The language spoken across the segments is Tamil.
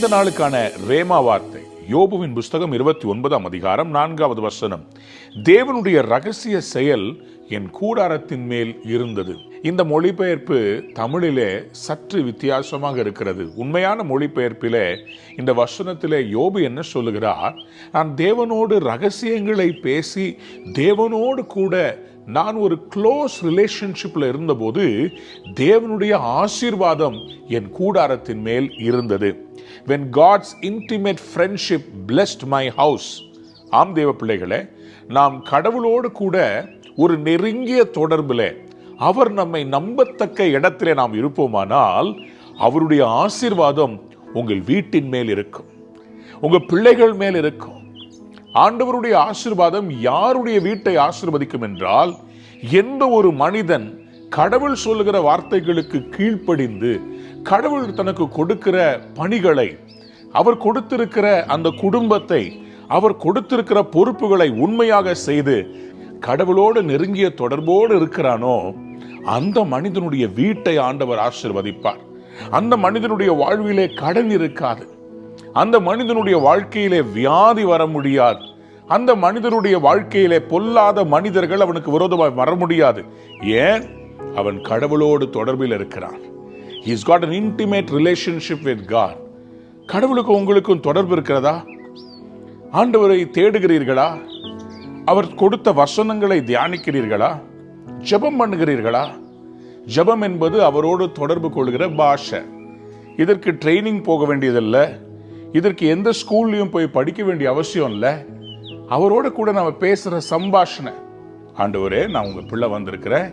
இந்த நாளுக்கான ரேமா வார்த்தை யோபுவின் புஸ்தகம் 29ஆம் அதிகாரம் 4வது வசனம். தேவனுடைய ரகசிய செயல் என் கூடாரத்தின் மேல் இருந்தது. இந்த மொழிபெயர்ப்பு தமிழிலே சற்று வித்தியாசமாக இருக்கிறது. உண்மையான மொழிபெயர்ப்பிலே இந்த வசனத்திலே யோபு என்ன சொல்லுகிறார்? நான் தேவனோடு ரகசியங்களை பேசி தேவனோடு கூட நான் ஒரு க்ளோஸ் ரிலேஷன்ஷிப்ல இருந்தபோது தேவனுடைய ஆசீர்வாதம் என் கூடாரத்தின் மேல் இருந்தது. When God's intimate friendship blessed my house. ஆம் தேவ பிள்ளைகளே, நாம் கடவுளோடு கூட ஒரு நெருங்கிய தொடர்பில் அவர் நம்மை நம்பத்தக்க இடத்திலே நாம் இருப்போமானால் அவருடைய ஆசீர்வாதம் உங்கள் வீட்டின் மேல் இருக்கும், உங்க பிள்ளைகள் மேல் இருக்கும். ஆண்டவருடைய ஆசீர்வாதம் யாருடைய வீட்டை ஆசீர்வதிக்கும் என்றால், எந்த ஒரு மனிதன் கடவுள் சொல்லுகிற வார்த்தைகளுக்கு கீழ்ப்படிந்து கடவுள் தனக்கு கொடுக்கிற பணிகளை, அவர் கொடுத்திருக்கிற அந்த குடும்பத்தை, அவர் கொடுத்திருக்கிற பொறுப்புகளை உண்மையாக செய்து கடவுளோடு நெருங்கிய தொடர்போடு இருக்கிறானோ அந்த மனிதனுடைய வீட்டை ஆண்டவர் ஆசீர்வதிப்பார். அந்த மனிதனுடைய வாழ்விலே கடன் இருக்காது, அந்த மனிதனுடைய வாழ்க்கையிலே வியாதி வர முடியாது, அந்த மனிதனுடைய வாழ்க்கையிலே பொல்லாத மனிதர்கள் அவனுக்கு விரோதமாக வர முடியாது. ஏன்? அவன் கடவுளோடு தொடர்பில் இருக்கிறான். He's got an intimate relationship with God. கடவுளுக்கு உங்களுக்கும் தொடர்பு இருக்கிறதா? ஆண்டவரை தேடுகிறீர்களா? அவர் கொடுத்த வசனங்களை தியானிக்கிறீர்களா? ஜெபம் பண்ணுகிறீர்களா? ஜெபம் என்பது அவரோடு தொடர்பு கொள்கிற பாஷை. இதற்கு ட்ரைனிங் போக வேண்டியதில்லை, இதற்கு எந்த ஸ்கூல்லையும் போய் படிக்க வேண்டிய அவசியம் இல்லை. அவரோட கூட நம்ம பேசுகிற சம்பாஷணை. ஆண்டவரே, நான் உங்கள் பிள்ளை வந்திருக்கிறேன்,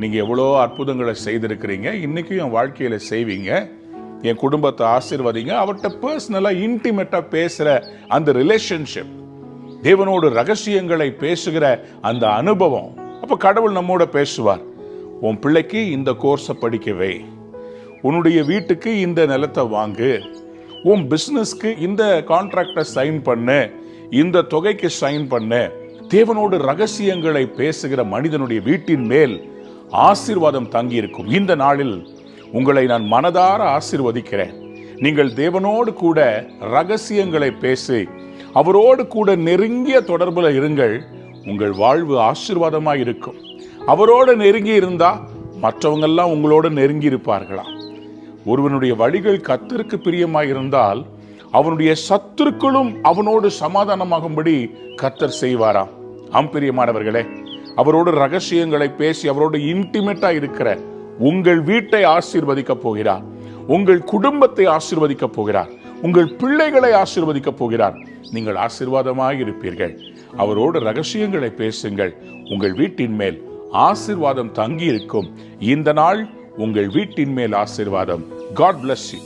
நீங்கள் எவ்வளோ அற்புதங்களை செய்திருக்கிறீங்க, இன்றைக்கும் என் வாழ்க்கையில் செய்வீங்க, என் குடும்பத்தை ஆசீர்வதிங்க. அவர்கிட்ட பர்சனலாக இன்டிமேட்டாக பேசுகிற அந்த ரிலேஷன்ஷிப், தேவனோடு ரகசியங்களை பேசுகிற அந்த அனுபவம். அப்போ கடவுள் நம்மோட பேசுவார். உன் பிள்ளைக்கு இந்த கோர்ஸை படிக்கவே, உன்னுடைய வீட்டுக்கு இந்த நிலத்தை வாங்கு, உன் பிஸ்னஸ்க்கு இந்த கான்ட்ராக்டை சைன் பண்ணு, இந்த தொகைக்கு சைன் பண்ணு. தேவனோடு ரகசியங்களை பேசுகிற மனிதனுடைய வீட்டின் மேல் ஆசீர்வாதம் தங்கி இருக்கும். இந்த நாளில் உங்களை நான் மனதார ஆசீர்வதிக்கிறேன். நீங்கள் தேவனோடு கூட ரகசியங்களை பேசி அவரோடு கூட நெருங்கிய தொடர்புல இருங்கள். உங்கள் வாழ்வு ஆசீர்வாதமாக இருக்கும். அவரோடு நெருங்கி இருந்தா மற்றவங்கெல்லாம் உங்களோடு நெருங்கி இருப்பார்களாம். ஒருவனுடைய வழிகள் கர்த்தருக்கு பிரியமாய் இருந்தால் அவனுடைய சத்துருக்களும் அவனோடு சமாதானமாகும்படி கர்த்தர் செய்வாராம். ஆம் பிரியமானவர்களே, அவரோடு ரகசியங்களை பேசி அவரோடு இன்டிமேட்டா இருக்கிற உங்கள் வீட்டை ஆசீர்வதிக்க போகிறார், உங்கள் குடும்பத்தை ஆசீர்வதிக்க போகிறார், உங்கள் பிள்ளைகளை ஆசீர்வதிக்க போகிறார். நீங்கள் ஆசீர்வாதமாக இருப்பீர்கள். அவரோடு ரகசியங்களை பேசுங்கள். உங்கள் வீட்டின் மேல் ஆசீர்வாதம் தங்கி இருக்கும். இந்த நாள் உங்கள் வீட்டின் மேல் ஆசீர்வாதம். God bless you.